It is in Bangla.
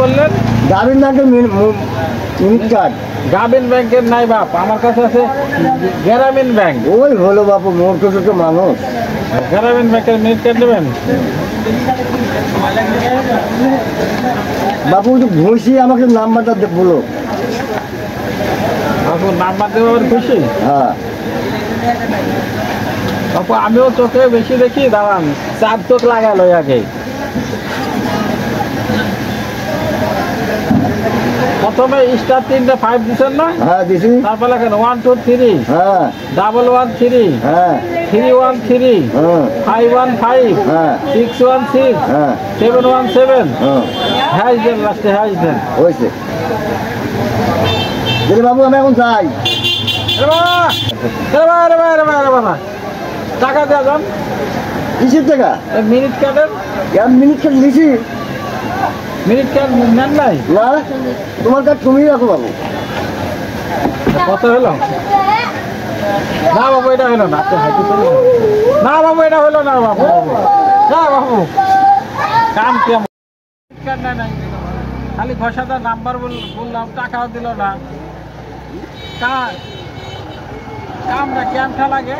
বললেন? গ্রামীণ ব্যাংকের মিনিট কার্ড। গ্রামীণ ব্যাংকের নাই বাপ, আমার কাছে আছে গ্রামীণ ব্যাংক। ওই হলো বাপু, মোট ছোট মানুষ। গ্রামীণ ব্যাংকের মিনিট কার্ড নেবেন? বাপু একটু ঘুষি আমাকে নাম্বারটা বলো। বাপু নাম্বার দেবো, খুশি? হ্যাঁ বাপু আমিও চোখে বেশি দেখি, দাঁড়ান 4 চোখ লাগালো আগে। প্রথমে স্টার 3 5 দিচ্ছেন না? হ্যাঁ দিছি। তারপর লেখেন 1 2 3, হ্যাঁ 113, হ্যাঁ 313, হ্যাঁ 515, হ্যাঁ 616, হ্যাঁ 717, হ্যাঁ হ্যাশ দেন, লাস্টে হ্যাশ দেন। হয়েছে। দিলে বাবু আমি এখন যাই। টাকা দেওয়া যান। কিসের টাকা? মিনিট কার্ডের মিনিট কার্ড দিছি। মিনিট কার্ড নেন নাই? না, তোমার কার্ড তুমি রাখো বাবু। কত হলো? না বাবু এটা হলো না। না বাবু এটা হলো না বাবু। না বাবু কাম কেমন? কার্ড নেয় নাই, খালি ঘষাদার নাম্বার বললাম, টাকাও দিল না। কাম না ক্যামটা লাগে।